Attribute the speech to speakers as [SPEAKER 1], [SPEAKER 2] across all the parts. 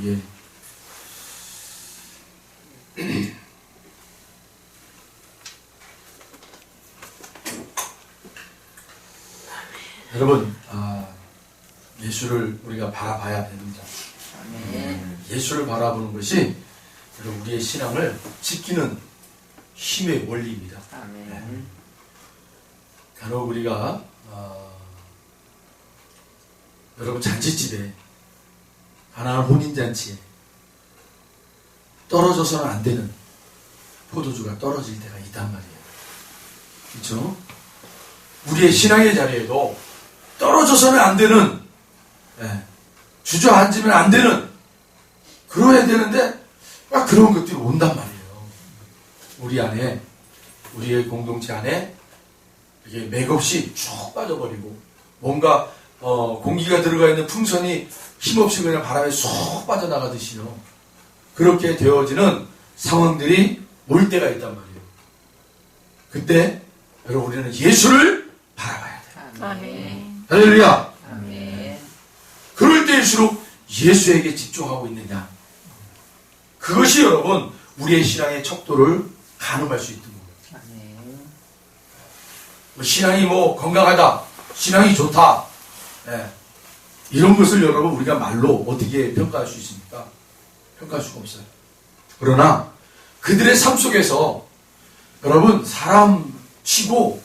[SPEAKER 1] 예. 여러분, 예수를 우리가 바라봐야 됩니다. 예수를 바라보는 것이 여러분 우리의 신앙을 지키는 힘의 원리입니다. 간혹 우리가 여러분 잔치집에 가난한 혼인잔치에 떨어져서는 안 되는 포도주가 떨어질 때가 있단 말이에요. 그렇죠? 우리의 신앙의 자리에도 떨어져서는 안 되는, 주저앉으면 안 되는, 그러야 되는데 그런 것들이 온단 말이에요. 우리 안에, 우리의 공동체 안에 이게 맥없이 쭉 빠져버리고 뭔가 공기가 들어가 있는 풍선이 힘없이 그냥 바람에 쏙 빠져나가듯이요. 그렇게 되어지는 상황들이 올 때가 있단 말이에요. 그때 여러분 우리는 예수를 바라봐야 돼요.
[SPEAKER 2] 아멘.
[SPEAKER 1] 할렐루야.
[SPEAKER 2] 아멘.
[SPEAKER 1] 그럴 때일수록 예수에게 집중하고 있느냐. 그것이 여러분 우리의 신앙의 척도를 가늠할 수 있는 거예요. 신앙이 건강하다, 신앙이 좋다, 이런 것을 여러분 우리가 말로 어떻게 평가할 수 있습니까? 평가할 수가 없어요. 그러나 그들의 삶 속에서 여러분 사람 치고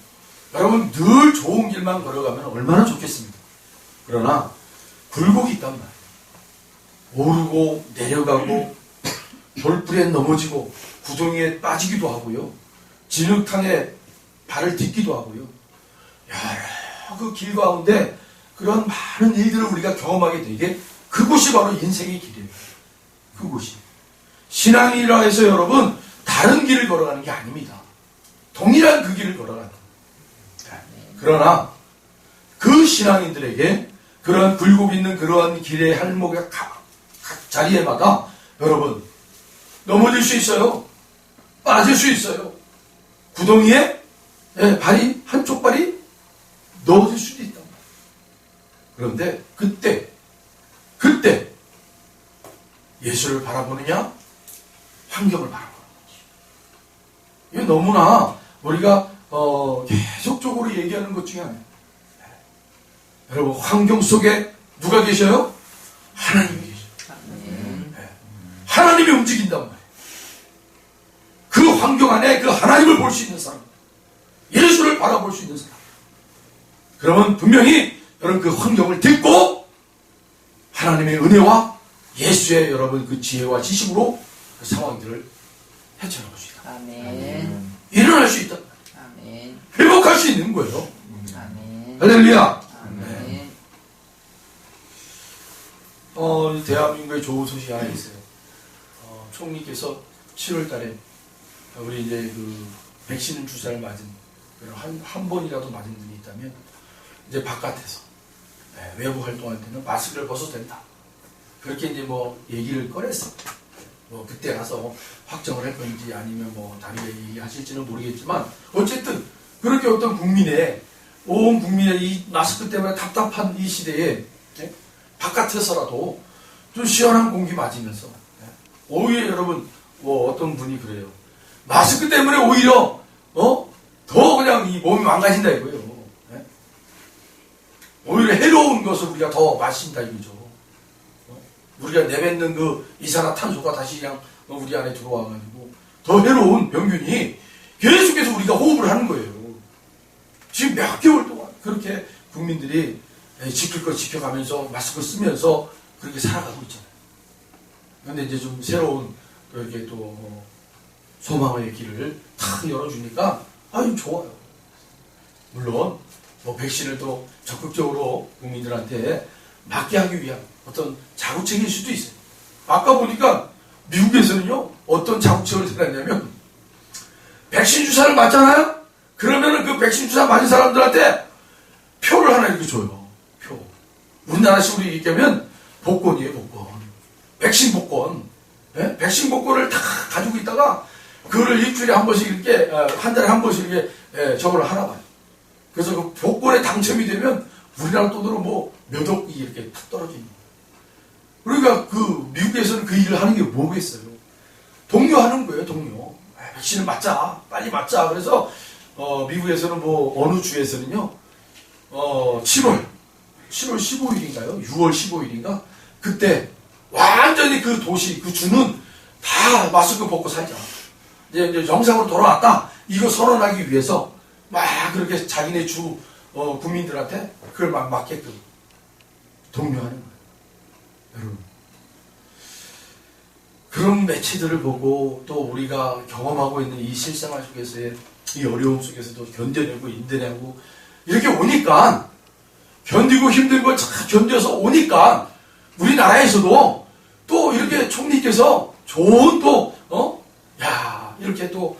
[SPEAKER 1] 여러분 늘 좋은 길만 걸어가면 얼마나 좋겠습니까? 그러나 굴곡이 있단 말이에요. 오르고 내려가고 돌불에 넘어지고 구덩이에 빠지기도 하고요. 진흙탕에 발을 딛기도 하고요. 여러 그 길 가운데 그런 많은 일들을 우리가 경험하게 되게 그곳이 바로 인생의 길이에요. 그곳이. 신앙이라 해서 여러분 다른 길을 걸어가는 게 아닙니다. 동일한 그 길을 걸어가는 겁니다. 그러나 그 신앙인들에게 그러한 굴곡 있는 그러한 길의 할목의 각 자리에마다 여러분 넘어질 수 있어요. 빠질 수 있어요. 구덩이에 발이 한쪽 발이 넘어질 수도 있단 말이에요. 그런데 그때 예수를 바라보느냐 환경을 바라보는 거지. 이게 너무나 우리가 계속적으로 얘기하는 것 중에 하나예요. 여러분 환경 속에 누가 계셔요? 하나님이 계셔요. 하나님이 움직인단 말이에요. 그 환경 안에 그 하나님을 볼 수 있는 사람, 예수를 바라볼 수 있는 사람. 그러면 분명히 여러분 그 환경을 딛고 하나님의 은혜와 예수의 여러분 그 지혜와 지식으로 그 상황들을 헤쳐나갈 수 있다.
[SPEAKER 2] 아멘.
[SPEAKER 1] 일어날 수 있다.
[SPEAKER 2] 아멘.
[SPEAKER 1] 회복할 수 있는 거예요.
[SPEAKER 2] 아멘.
[SPEAKER 1] 할렐루야.
[SPEAKER 2] 아멘.
[SPEAKER 1] 대한민국에 좋은 소식이 하나 있어요. 총리께서 7월 달에 우리 이제 그 백신 주사를 맞은 한 번이라도 맞은 분이 있다면 이제 바깥에서 외부 활동할 때는 마스크를 벗어도 된다. 그렇게 이제 얘기를 꺼냈어. 그때 가서 확정을 할 건지 아니면 다르게 얘기하실지는 모르겠지만 어쨌든 그렇게 어떤 국민의 온 국민의 이 마스크 때문에 답답한 이 시대에 바깥에서라도 좀 시원한 공기 맞으면서 오히려 여러분 어떤 분이 그래요. 마스크 때문에 오히려 더 그냥 이 몸이 망가진다 이거예요. 오히려 해로운 것을 우리가 더 마신다 이거죠. 우리가 내뱉는 그 이산화탄소가 다시 그냥 우리 안에 들어와가지고 더 해로운 병균이 계속해서 우리가 호흡을 하는 거예요. 지금 몇 개월 동안 그렇게 국민들이 지킬 거 지켜가면서 마스크 쓰면서 그렇게 살아가고 있잖아요. 그런데 이제 좀 새로운 이렇게 또 소망의 길을 탁 열어주니까 아유 좋아요. 물론 백신을 또 적극적으로 국민들한테 맞게 하기 위한 어떤 자구책일 수도 있어요. 아까 보니까 미국에서는요 어떤 자구책을 생각했냐면 백신 주사를 맞잖아요. 그러면은 그 백신 주사 맞은 사람들한테 표를 하나 이렇게 줘요. 표. 우리나라식으로 얘기하면 복권이에요, 복권. 백신 복권. 백신 복권을 다 가지고 있다가 그거를 일주일에 한 번씩 이렇게 한 달에 한 번씩 이렇게 저걸 하나 봐요. 그래서 그 복권에 당첨이 되면 우리나라 돈으로 몇억이 이렇게 탁 떨어져 있는 거예요. 그러니까 그 미국에서는 그 일을 하는 게 뭐겠어요? 독려하는 거예요, 독려. 백신을 맞자, 빨리 맞자. 그래서 미국에서는 뭐 어느 주에서는요, 7월 15일인가요? 6월 15일인가? 그때 완전히 그 도시, 그 주는 다 마스크 벗고 살자. 이제 정상으로 돌아왔다. 이거 선언하기 위해서 막 그렇게 자기네 주 국민들한테 그걸 막 맞게끔 독려하는 거예요. 여러분. 그런 매체들을 보고 또 우리가 경험하고 있는 이 실생활 속에서의 이 어려움 속에서도 견뎌내고 인내내고 이렇게 오니까 견디고 힘든 걸 잘 견뎌서 오니까 우리나라에서도 또 이렇게 총리께서 좋은 이렇게 또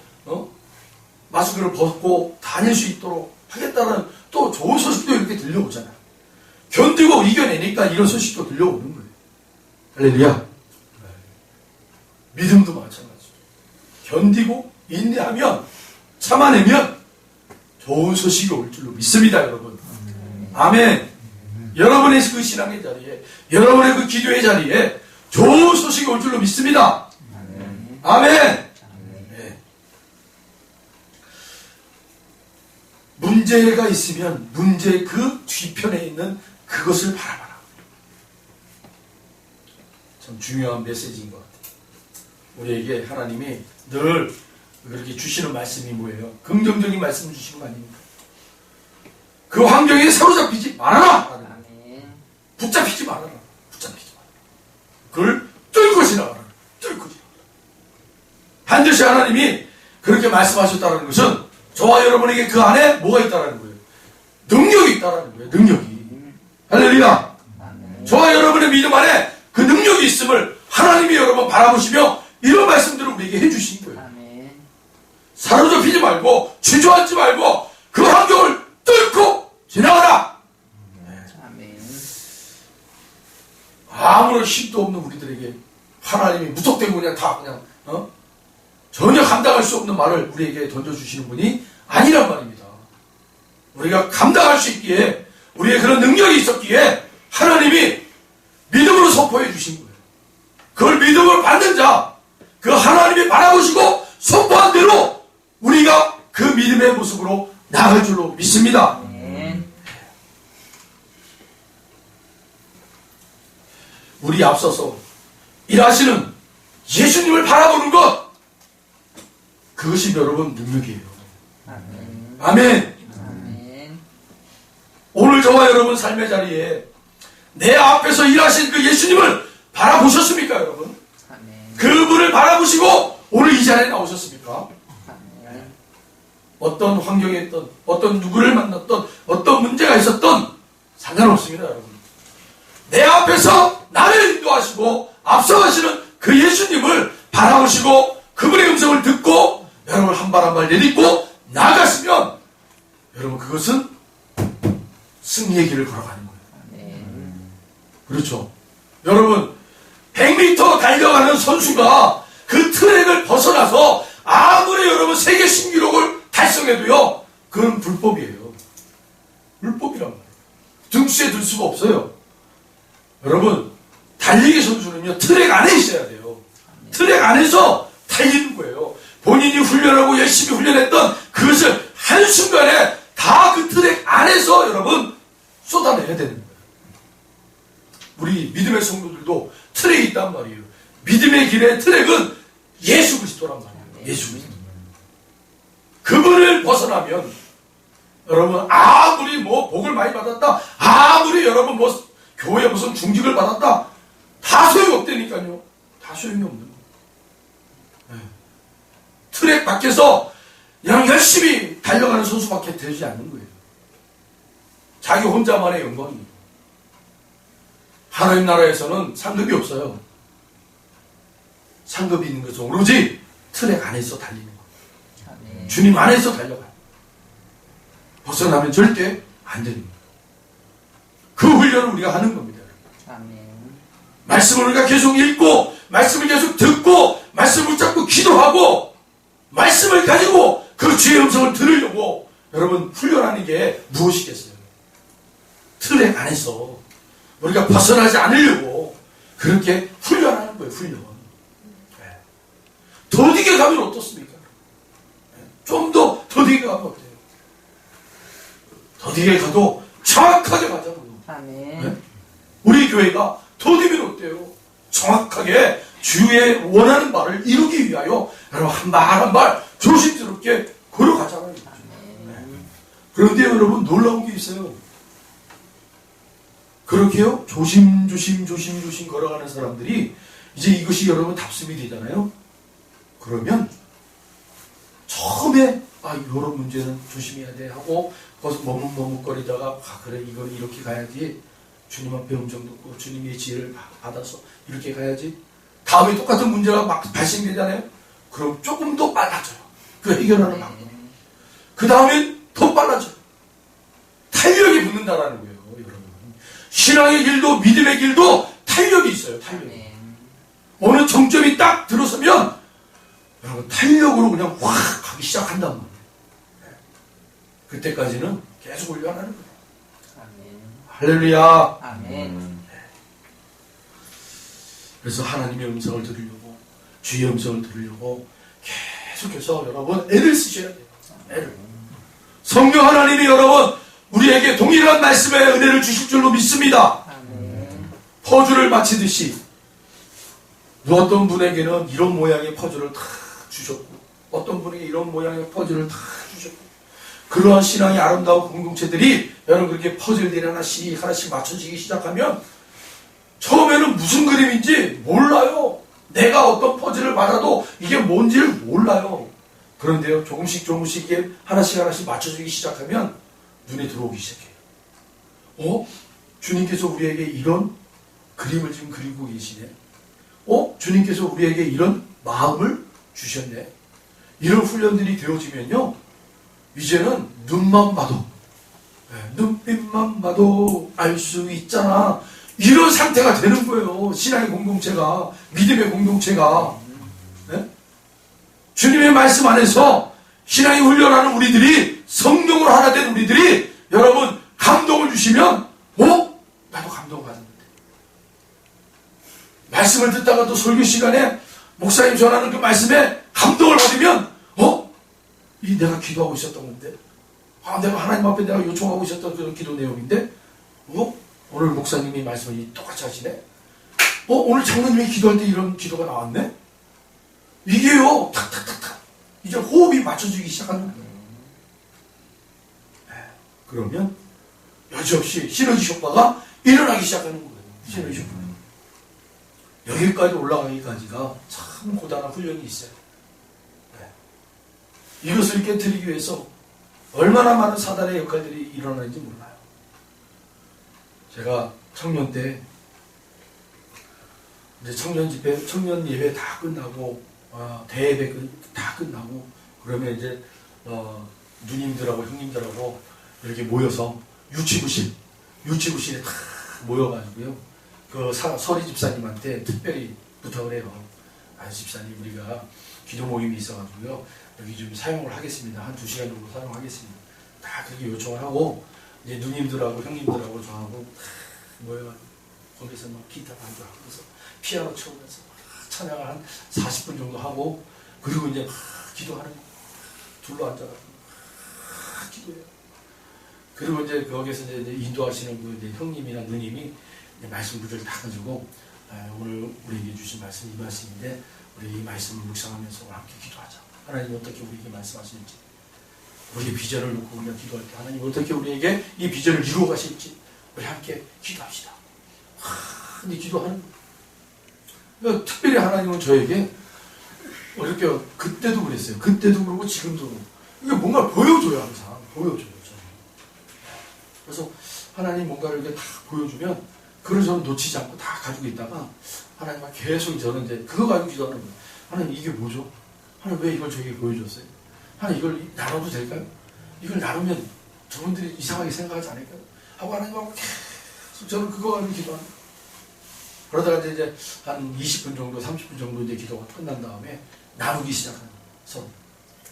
[SPEAKER 1] 마스크를 벗고 다닐 수 있도록 하겠다는 또 좋은 소식도 이렇게 들려오잖아요. 견디고 이겨내니까 이런 소식도 들려오는 거예요. 할렐루야. 믿음도 마찬가지죠. 견디고 인내하면 참아내면 좋은 소식이 올 줄로 믿습니다, 여러분. 아멘. 여러분의 그 신앙의 자리에, 여러분의 그 기도의 자리에 좋은 소식이 올 줄로 믿습니다. 아멘. 네. 문제가 있으면 문제 그 뒤편에 있는 그것을 바라봐라. 참 중요한 메시지인 것 같아요. 우리에게 하나님이 늘 그렇게 주시는 말씀이 뭐예요? 긍정적인 말씀을 주시는 거 아닙니까? 그 환경에 사로잡히지 말아라!
[SPEAKER 2] 아멘.
[SPEAKER 1] 붙잡히지 말아라. 붙잡히지 말아라. 그걸 뚫고 지나가라. 뚫고 지나가라. 반드시 하나님이 그렇게 말씀하셨다는 것은 저와 여러분에게 그 안에 뭐가 있다는 거예요? 능력이 있다는 거예요. 능력이. 할렐루야. 저와 여러분의 믿음 안에 그 능력이 있음을 하나님이 여러분 바라보시며 이런 말씀들을 우리에게 해주신 거예요.
[SPEAKER 2] 아멘.
[SPEAKER 1] 사로잡히지 말고 주저앉지 말고 그 환경을 뚫고 지나가라.
[SPEAKER 2] 아멘.
[SPEAKER 1] 아무런 힘도 없는 우리들에게 하나님이 무턱대고 그냥 다 그냥 전혀 감당할 수 없는 말을 우리에게 던져주시는 분이 아니란 말입니다. 우리가 감당할 수 있기에 우리의 그런 능력이 있었기에 하나님이 믿음으로 선포해 주신 거예요. 그걸 믿음을 받는 자, 그 하나님이 바라보시고 선포한 대로 우리가 그 믿음의 모습으로 나아갈 줄로 믿습니다.
[SPEAKER 2] 아멘.
[SPEAKER 1] 우리 앞서서 일하시는 예수님을 바라보는 것, 그것이 여러분 능력이에요.
[SPEAKER 2] 아멘.
[SPEAKER 1] 아멘.
[SPEAKER 2] 아멘.
[SPEAKER 1] 오늘 저와 여러분 삶의 자리에 내 앞에서 일하신 그 예수님을 바라보셨습니까, 여러분?
[SPEAKER 2] 아멘.
[SPEAKER 1] 그분을 바라보시고 오늘 이 자리에 나오셨습니까?
[SPEAKER 2] 아멘.
[SPEAKER 1] 어떤 환경에 있던, 어떤 누구를 만났던, 어떤 문제가 있었던 상관없습니다, 여러분. 내 앞에서 나를 인도하시고 앞서가시는 그 예수님을 바라보시고 그분의 음성을 듣고 여러분 한 발 한 발 내딛고 나아갔으면 여러분 그것은 승리의 길을 걸어가는 거예요.
[SPEAKER 2] 아멘.
[SPEAKER 1] 그렇죠. 여러분 100m 달려가는 선수가 그 트랙을 벗어나서 아무리 여러분 세계 신기록을 달성해도요 그건 불법이에요. 불법이란 말이에요. 등수에 들 수가 없어요. 여러분 달리기 선수는요 트랙 안에 있어야 돼요. 트랙 안에서 달리는 거예요. 본인이 훈련하고 열심히 훈련했던 그것을 한순간에 다 그 트랙 안에서 여러분 쏟아내야 되는 거예요. 우리 믿음의 성도들도 트랙이 있단 말이에요. 믿음의 길의 트랙은 예수 그리스도란 말이에요. 예수 그리스도. 그분을 벗어나면 여러분 아무리 뭐 복을 많이 받았다, 아무리 여러분 뭐 교회 무슨 중직을 받았다, 다 소용없다니까요. 다 소용이 없는 거예요. 네. 트랙 밖에서 그냥 열심히 달려가는 선수밖에 되지 않는 거예요. 자기 혼자만의 영광이에요. 하나님 나라에서는 상급이 없어요. 상급이 있는 것은 오로지 트랙 안에서 달리는 거예요.
[SPEAKER 2] 아멘.
[SPEAKER 1] 주님 안에서 달려가요. 벗어나면 절대 안 되는 거예요. 그 훈련을 우리가 하는 겁니다.
[SPEAKER 2] 아멘.
[SPEAKER 1] 말씀을 우리가 계속 읽고 말씀을 계속 듣고 말씀을 붙잡고 기도하고 말씀을 가지고 그 주의 음성을 들으려고 여러분 훈련하는 게 무엇이겠어요? 트랙 안에서 우리가 벗어나지 않으려고 그렇게 훈련하는 거예요, 훈련. 네. 더디게 가면 어떻습니까? 네. 좀 더 더디게 가면 어때요? 더디게 가도 정확하게 가자고요.
[SPEAKER 2] 아멘.
[SPEAKER 1] 네? 우리 교회가 더디면 어때요? 정확하게 주의 원하는 바를 이루기 위하여 여러분 한 발 한 발 조심스럽게 걸어가잖아요. 네. 그런데 여러분 놀라운 게 있어요. 그렇게요 조심 걸어가는 사람들이 이제 이것이 여러분 답습이 되잖아요. 그러면 처음에 이런 문제는 조심해야 돼 하고 거기서 머뭇머뭇거리다가 그래 이걸 이렇게 가야지, 주님 앞에 음성 듣고 주님의 지혜를 받아서 이렇게 가야지, 다음에 똑같은 문제가 막 발생되잖아요. 그럼 조금 더 빨라져요. 그 해결하는 방법. 그 다음에 더 빨라져요. 탄력이 붙는다라는 거예요, 여러분. 신앙의 길도 믿음의 길도 탄력이 있어요. 탄력. 어느 정점이 딱 들어서면 여러분 탄력으로 그냥 확 가기 시작한단 말이에요. 그때까지는 계속 훈련하는 거예요.
[SPEAKER 2] 아멘.
[SPEAKER 1] 할렐루야.
[SPEAKER 2] 아멘.
[SPEAKER 1] 그래서 하나님의 음성을 들으려고, 주의 음성을 들으려고 계속해서 여러분 애를 쓰셔야 돼요. 애를. 성령 하나님이 여러분 우리에게 동일한 말씀의 은혜를 주실 줄로 믿습니다.
[SPEAKER 2] 아멘.
[SPEAKER 1] 퍼즐을 맞히듯이 어떤 분에게는 이런 모양의 퍼즐을 다 주셨고, 어떤 분에게 이런 모양의 퍼즐을 다 주셨고, 그러한 신앙의 아름다운 공동체들이 여러분 그렇게 퍼즐들이 하나씩 맞춰지기 시작하면 처음에는 무슨 그림인지 몰라요. 내가 어떤 퍼즐을 받아도 이게 뭔지를 몰라요. 그런데요 조금씩 이게 하나씩 맞춰지기 시작하면 눈에 들어오기 시작해요. 주님께서 우리에게 이런 그림을 지금 그리고 계시네. 주님께서 우리에게 이런 마음을 주셨네. 이런 훈련들이 되어지면요 이제는 눈만 봐도, 눈빛만 봐도 알 수 있잖아. 이런 상태가 되는 거예요. 신앙의 공동체가, 믿음의 공동체가. 네? 주님의 말씀 안에서 신앙의 훈련하는 우리들이, 성령으로 하나 된 우리들이 여러분 감동을 주시면 나도 감동 받는데. 말씀을 듣다가도 설교 시간에 목사님 전하는 그 말씀에 감동을 받으면 내가 기도하고 있었던 건데, 내가 하나님 앞에 내가 요청하고 있었던 그런 기도 내용인데 오늘 목사님이 말씀을 똑같이 하시네. 오늘 장로님이 기도할 때 이런 기도가 나왔네. 이게요 탁탁탁탁 이제 호흡이 맞춰지기 시작하는 거예요. 그러면 여지없이 시너지 효과가 일어나기 시작하는 거예요. 시너지 효과. 여기까지 올라가기까지가 참 고단한 훈련이 있어요. 이것을 깨뜨리기 위해서 얼마나 많은 사단의 역할들이 일어나는지 몰라요. 제가 청년 때 이제 청년 집회, 청년 예배 다 끝나고 대예배 다 끝나고 그러면 이제 누님들하고 형님들하고 이렇게 모여서 유치부실에 다 모여가지고요. 그 서리 집사님한테 특별히 부탁을 해요. 집사님 우리가 기도 모임이 있어가지고요. 여기 좀 사용을 하겠습니다. 한 2시간 정도 사용하겠습니다. 다 그렇게 요청을 하고 이제 누님들하고 형님들하고 저하고 모여가지고 거기서 막 기타 반주하고 그래서 피아노 쳐오면서 찬양을 한 40분 정도 하고 그리고 이제 기도하는 거 둘러 앉아가지고 기도해요. 그리고 이제 거기서 이제 인도하시는 그 이제 형님이나 누님이 이제 말씀 구절을 다 가지고 오늘 우리에게 주신 말씀 이 말씀인데 우리 이 말씀을 묵상하면서 함께 기도하자. 하나님 어떻게 우리에게 말씀하실지, 우리의 비전을 놓고 우리가 기도할 때 하나님 어떻게 우리에게 이 비전을 이루어 가실지 우리 함께 기도합시다. 이 기도하는 그러니까 특별히 하나님은 저에게 어렵게 그때도 그랬어요. 그때도 그러고 지금도 그러고 이게 뭔가 보여줘요. 항상 보여줘요. 저는. 그래서 하나님 뭔가를 이렇게 다 보여주면 그걸 저는 놓치지 않고 다 가지고 있다가 하나님과 계속 저는 이제 그거 가지고 기도하는 거예요. 하나님 이게 뭐죠? 하나님 왜 이걸 저에게 보여줬어요? 하나님 이걸 나눠도 될까요? 이걸 나누면 저분들이 이상하게 생각하지 않을까요? 하고 하나님하고 계속 저는 그거 가지고 기도하는 거예요. 그러다가 이제 한 20분 정도, 30분 정도 이제 기도가 끝난 다음에 나누기 시작하는 거예요. 서로.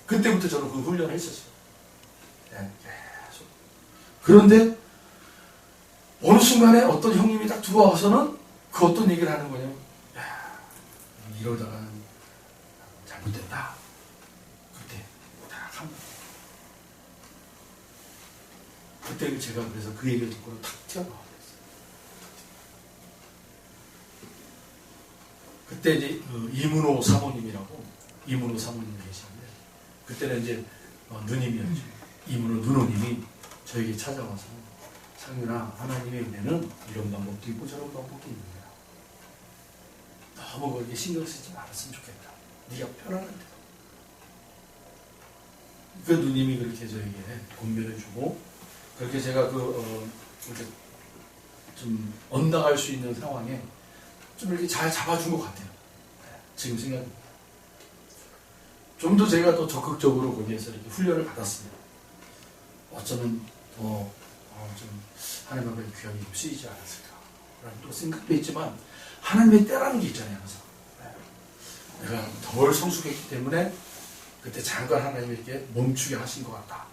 [SPEAKER 1] 그때부터 저는 그 훈련을 했었어요. 계속. 그런데 어느 순간에 어떤 형님이 딱 들어와서는 그 어떤 얘기를 하는 거냐면, 야, 이러다가는 잘못됐다. 그때 딱 한 번. 그때 제가 그래서 그 얘기를 듣고 탁 튀어나와 버렸어요. 그때 이제 이문호 사모님이라고, 이문호 사모님 계시는데, 그때는 이제 누님이었죠. 이문호 누노님이 저에게 찾아와서, 상윤아, 하나님의 은혜는 이런 방법도 있고 저런 방법도 있는 거야. 너무 거기에 신경 쓰지 말았으면 좋겠다. 네가 편안한 대로. 그 누님이 그렇게 저에게 권면해주고, 그렇게 제가 이렇게 좀 언덕할 수 있는 상황에 좀 이렇게 잘 잡아준 것 같아요. 지금 생각합니다. 좀 더 제가 더 적극적으로 거기에서 이렇게 훈련을 받았습니다. 어쩌면 더 좀 하나님 앞에 귀하게 좀 쓰이지 않았을까 라는 또 생각도 있지만, 하나님의 때라는 게 있잖아요. 항상 내가 덜 성숙했기 때문에 그때 잠깐 하나님에게 멈추게 하신 것 같다.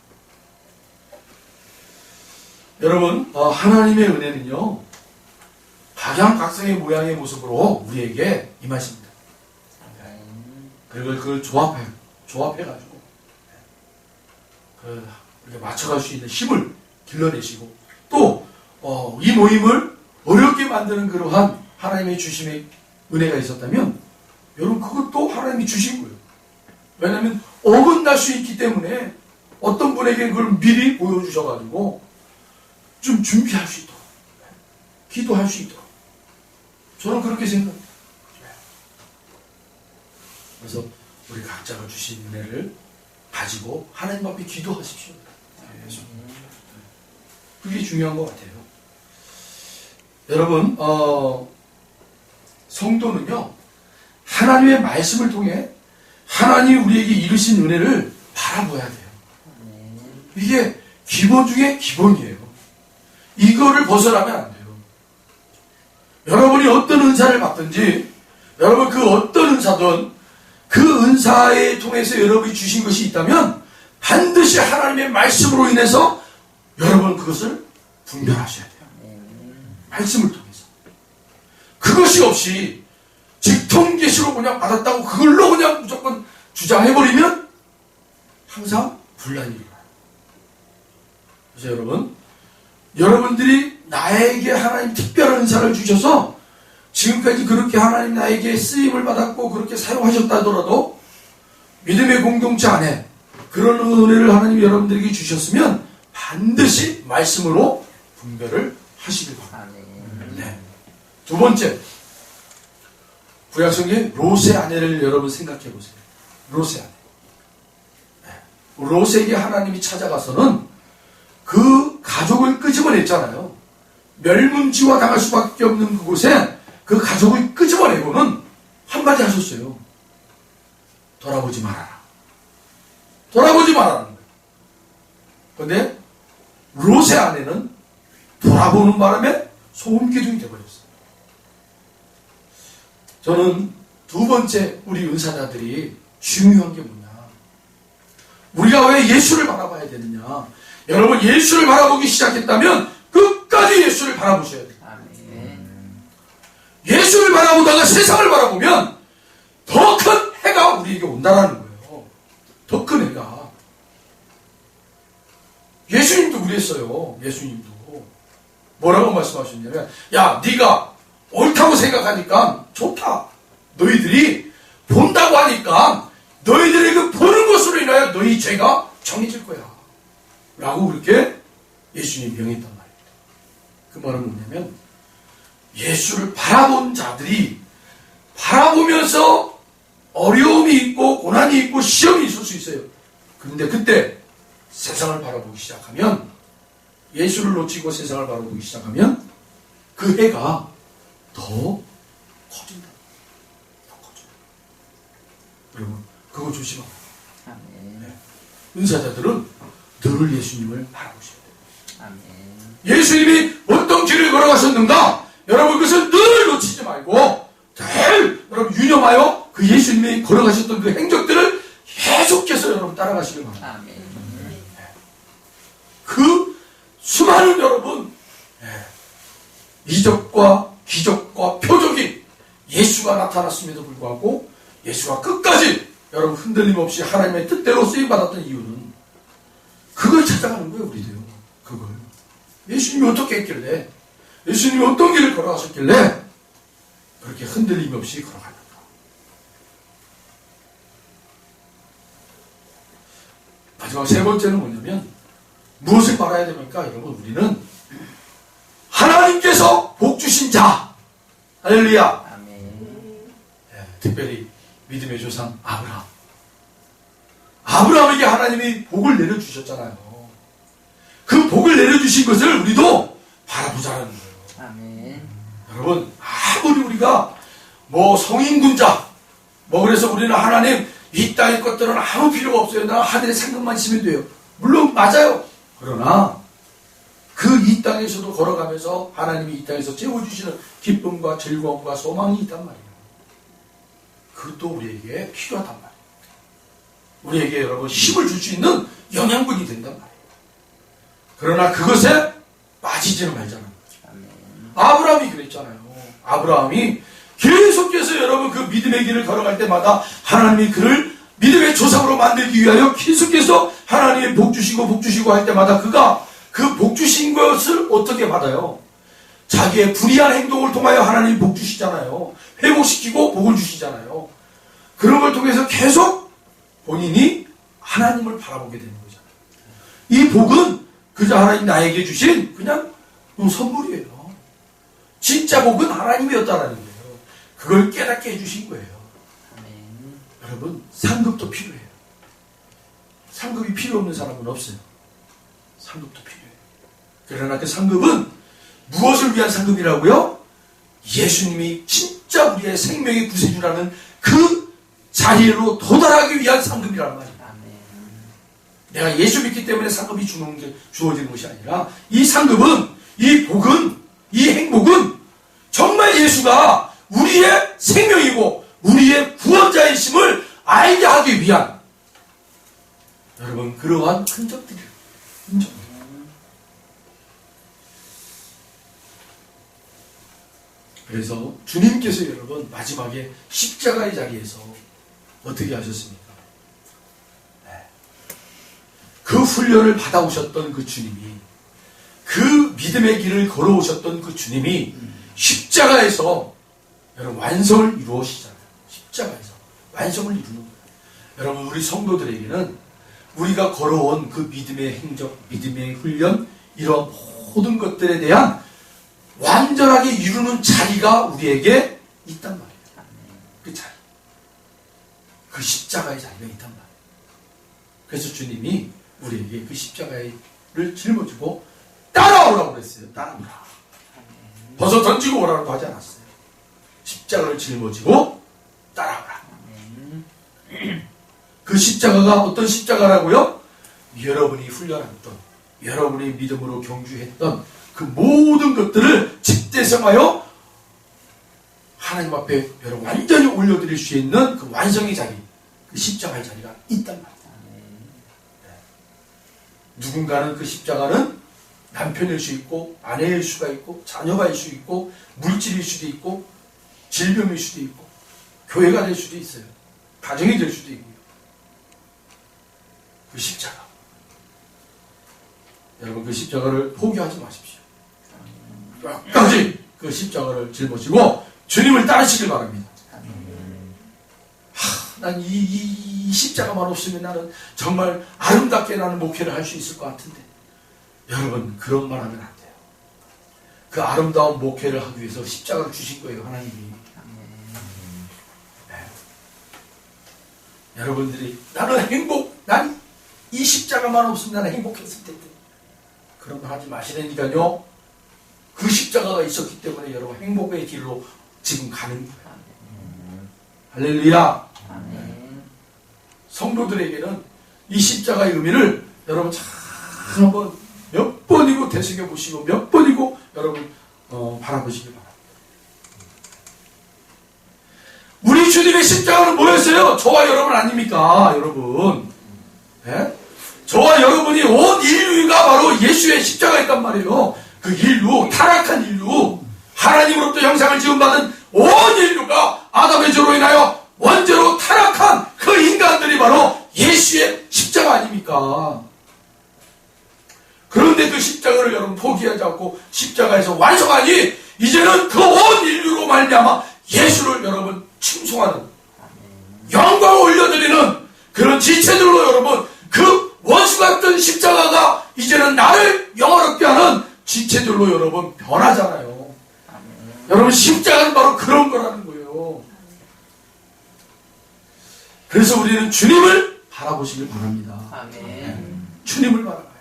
[SPEAKER 1] 여러분, 하나님의 은혜는요, 각양각색의 모양의 모습으로 우리에게 임하십니다. 그리고 그걸 조합해가지고 이렇게 맞춰갈 수 있는 힘을 길러내시고, 또 이 모임을 어렵게 만드는 그러한 하나님의 주심의 은혜가 있었다면, 여러분 그것도 하나님이 주신 거예요. 왜냐하면 어긋날 수 있기 때문에 어떤 분에게 그걸 미리 보여주셔가지고 좀 준비할 수 있도록, 기도할 수 있도록, 저는 그렇게 생각합니다. 그래서 우리 각자가 주신 은혜를 가지고 하나님 앞에 기도하십시오. 그게 중요한 것 같아요. 여러분, 성도는요, 하나님의 말씀을 통해 하나님이 우리에게 이루신 은혜를 바라봐야 돼요. 이게 기본 중에 기본이에요. 이거를 벗어나면 안 돼요. 여러분이 어떤 은사를 받든지, 여러분 그 어떤 은사든 그 은사에 통해서 여러분이 주신 것이 있다면 반드시 하나님의 말씀으로 인해서 여러분 그것을 분별하셔야 돼요. 말씀을 통해서. 그것이 없이 직통계시로 그냥 받았다고 그걸로 그냥 무조건 주장해버리면 항상 분란이 일어나요. 그래서 여러분, 여러분들이 나에게 하나님 특별한 은사를 주셔서 지금까지 그렇게 하나님 나에게 쓰임을 받았고 그렇게 사용하셨다더라도 믿음의 공동체 안에 그런 은혜를 하나님 여러분들에게 주셨으면 반드시 말씀으로 분별을 하시길 바랍니다. 네. 두 번째, 구약성경 롯의 아내를 여러분 생각해 보세요. 롯의 아내. 네. 롯에게 하나님이 찾아가서는 그 가족을 끄집어냈잖아요. 멸문지화 당할 수밖에 없는 그곳에 그 가족을 끄집어내고는 한마디 하셨어요. 돌아보지 말아라. 돌아보지 말아라는 거예요. 그런데 롯의 아내는 돌아보는 바람에 소금기둥이 되어버렸어요. 저는 두 번째 우리 은사자들이 중요한 게 뭐냐. 우리가 왜 예수를 바라봐야 되느냐. 여러분, 예수를 바라보기 시작했다면 끝까지 예수를 바라보셔야 돼요. 예수를 바라보다가 세상을 바라보면 더 큰 해가 우리에게 온다라는 거예요. 더 큰 해가. 예수님도 그랬어요. 예수님도. 뭐라고 말씀하셨냐면, 야, 네가 옳다고 생각하니까 좋다. 너희들이 본다고 하니까 너희들이 그 보는 것으로 인하여 너희 죄가 정해질 거야. 라고 그렇게 예수님이 명했단 말입니다. 그 말은 뭐냐면, 예수를 바라본 자들이 바라보면서 어려움이 있고 고난이 있고 시험이 있을 수 있어요. 그런데 그때 세상을 바라보기 시작하면, 예수를 놓치고 세상을 바라보기 시작하면 그 해가 더 커진다. 더 커져. 여러분, 그거 조심하고. 네. 은사자들은 늘 예수님을 바라보셔야 돼요. 예수님이 어떤 길을 걸어가셨는가? 여러분, 그것을 늘 놓치지 말고 늘 여러분 유념하여 그 예수님이 걸어가셨던 그 행적들을 계속해서 여러분 따라가시길 바랍니다. 그 수많은 여러분 이적과 기적과 표적이 예수가 나타났음에도 불구하고 예수가 끝까지 여러분 흔들림 없이 하나님의 뜻대로 쓰임받았던 이유는 그걸 찾아가는 거예요. 우리도요. 그걸. 예수님이 어떻게 했길래, 예수님이 어떤 길을 걸어가셨길래 그렇게 흔들림 없이 걸어가는가. 마지막 세 번째는 뭐냐면 무엇을 말해야 됩니까? 여러분, 우리는 하나님께서 복 주신 자, 할렐루야.
[SPEAKER 2] 아멘.
[SPEAKER 1] 특별히 믿음의 조상 아브라함. 아브라함에게 하나님이 복을 내려주셨잖아요. 그 복을 내려주신 것을 우리도 바라보자는 거예요.
[SPEAKER 2] 아멘.
[SPEAKER 1] 여러분, 아무리 우리가 뭐 성인군자, 뭐 그래서 우리는 하나님 이 땅의 것들은 아무 필요가 없어요. 나 하늘의 상급만 있으면 돼요. 물론 맞아요. 그러나 그 이 땅에서도 걸어가면서 하나님이 이 땅에서 채워주시는 기쁨과 즐거움과 소망이 있단 말이에요. 그것도 우리에게 필요하단 말이에요. 우리에게 여러분 힘을 줄 수 있는 영양분이 된단 말이에요. 그러나 그것에 빠지지는 말자는 거죠.
[SPEAKER 2] 아멘.
[SPEAKER 1] 아브라함이 그랬잖아요. 아브라함이 계속해서 여러분 그 믿음의 길을 걸어갈 때마다 하나님이 그를 믿음의 조상으로 만들기 위하여 계속해서 하나님의 복 주시고 할 때마다 그가 그 복 주신 것을 어떻게 받아요? 자기의 불의한 행동을 통하여 하나님이 복 주시잖아요. 회복시키고 복을 주시잖아요. 그런 걸 통해서 계속 본인이 하나님을 바라보게 되는 거잖아요. 이 복은 그저 하나님 나에게 주신 그냥 선물이에요. 진짜 복은 하나님이었다라는 거예요. 그걸 깨닫게 해주신 거예요.
[SPEAKER 2] 아멘.
[SPEAKER 1] 여러분, 상급도 필요해요. 상급이 필요 없는 사람은 없어요. 상급도 필요해요. 그러나 그 상급은 무엇을 위한 상급이라고요? 예수님이 진짜 우리의 생명의 구세주라는 그 자리로 도달하기 위한 상급이란 말이에요.
[SPEAKER 2] 아멘.
[SPEAKER 1] 내가 예수 믿기 때문에 상급이 주어지는 것이 아니라 이 상급은, 이 복은, 이 행복은 정말 예수가 우리의 생명이고 우리의 구원자이심을 알게 하기 위한 여러분 그러한 흔적들이에요. 흔적. 그래서 주님께서 여러분 마지막에 십자가의 자리에서 어떻게 하셨습니까? 그 훈련을 받아오셨던 그 주님이, 그 믿음의 길을 걸어오셨던 그 주님이 십자가에서 여러분 완성을 이루시잖아요. 십자가에서 완성을 이루는 거예요. 여러분 우리 성도들에게는 우리가 걸어온 그 믿음의 행적, 믿음의 훈련, 이런 모든 것들에 대한 완전하게 이루는 자리가 우리에게 있단 말이에요. 그 자리. 그 십자가의 자리가 있단 말이에요. 그래서 주님이 우리에게 그 십자가를 짊어지고 따라오라고 그랬어요. 따라오라. 벗어 던지고 오라고 하지 않았어요. 십자가를 짊어지고 따라오라. 그 십자가가 어떤 십자가라고요? 여러분이 훈련했던, 여러분이 믿음으로 경주했던 그 모든 것들을 집대성하여 하나님 앞에 여러분 완전히 올려드릴 수 있는 그 완성의 자리, 그 십자가의 자리가 있단 말이에요. 누군가는 그 십자가는 남편일 수 있고 아내일 수가 있고 자녀가일 수 있고 물질일 수도 있고 질병일 수도 있고 교회가 될 수도 있어요. 가정이 될 수도 있고요. 그 십자가, 여러분 그 십자가를 포기하지 마십시오. 끝까지 그 십자가를 짊어지고 주님을 따르시길 바랍니다. 난 이 십자가만 없으면 나는 정말 아름답게 나는 목회를 할 수 있을 것 같은데, 여러분 그런 말 하면 안 돼요. 그 아름다운 목회를 하기 위해서 십자가를 주신 거예요, 하나님이. 네. 여러분들이 난 이 십자가만 없으면 나는 행복했을 텐데, 그런 말 하지 마시라니까요. 그 십자가가 있었기 때문에 여러분 행복의 길로 지금 가는 거예요. 할렐루야. 성도들에게는 이 십자가의 의미를 여러분 잘 한번 몇 번이고 되새겨 보시고 몇 번이고 여러분 바라보시기 바랍니다. 우리 주님의 십자가는 뭐였어요? 저와 여러분 아닙니까? 여러분, 네? 저와 여러분이 온 인류가 바로 예수의 십자가였단 말이에요. 그 인류, 타락한 인류, 하나님으로부터 형상을 지음받은 온 인류가 아담의 죄로 인하여 원죄로 타락한 그 인간들이 바로 예수의 십자가 아닙니까? 그런데 그 십자가를 여러분 포기하지 않고 십자가에서 완성하니 이제는 그 온 인류로 말미암아 예수를 여러분 칭송하는 영광을 올려드리는 그런 지체들로 여러분 그 원수 같은 십자가가 이제는 나를 영화롭게 하는 지체들로 여러분 변하잖아요. 여러분 십자가는 바로 그런 거라는 거예요. 그래서 우리는 주님을 바라보시길 바랍니다.
[SPEAKER 2] 아멘.
[SPEAKER 1] 주님을 바라봐요.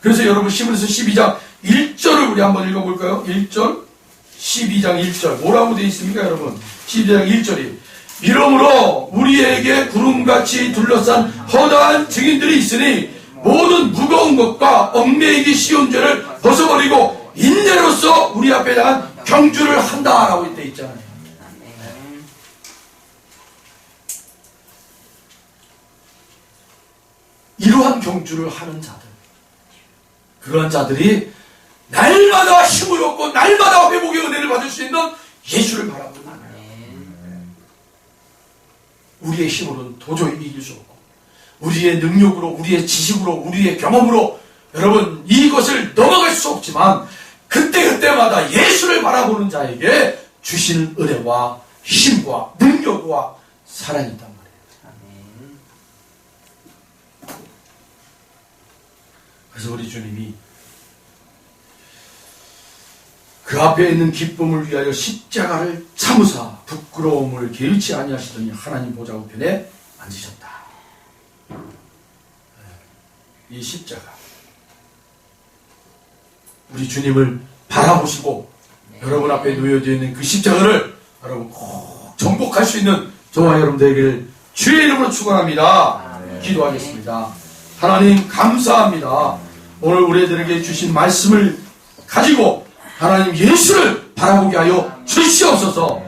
[SPEAKER 1] 그래서 여러분 시므리서 12장 1절을 우리 한번 읽어볼까요? 1절 12장 1절 뭐라고 되어 있습니까 여러분? 12장 1절이 이러므로 우리에게 구름같이 둘러싼 허다한 증인들이 있으니 모든 무거운 것과 얽매이기 쉬운 죄를 벗어버리고 인내로서 우리 앞에 당한 경주를 한다라고 되어 있잖아요.
[SPEAKER 2] 아멘.
[SPEAKER 1] 이러한 경주를 하는 자들, 그러한 자들이 날마다 힘을 얻고 날마다 회복의 은혜를 받을 수 있는 예수를 바라보는 거예요. 우리의 힘으로는 도저히 이길 수 없고 우리의 능력으로, 우리의 지식으로, 우리의 경험으로 여러분 이것을 넘어갈 수 없지만 그때그때마다 예수를 바라보는 자에게 주시는 은혜와 힘과 능력과 사랑이 있단 말이에요.
[SPEAKER 2] 아멘.
[SPEAKER 1] 그래서 우리 주님이 그 앞에 있는 기쁨을 위하여 십자가를 참으사 부끄러움을 게으치 아니하시더니 하나님 보좌 우편에 앉으셨다. 이 십자가 우리 주님을 바라보시고 여러분 앞에 놓여져 있는 그 십자가를 여러분 꼭 정복할 수 있는 저와 여러분들에게 주의 이름으로 축원합니다. 기도하겠습니다. 하나님 감사합니다. 오늘 우리들에게 주신 말씀을 가지고 하나님 예수를 바라보게 하여 주시옵소서.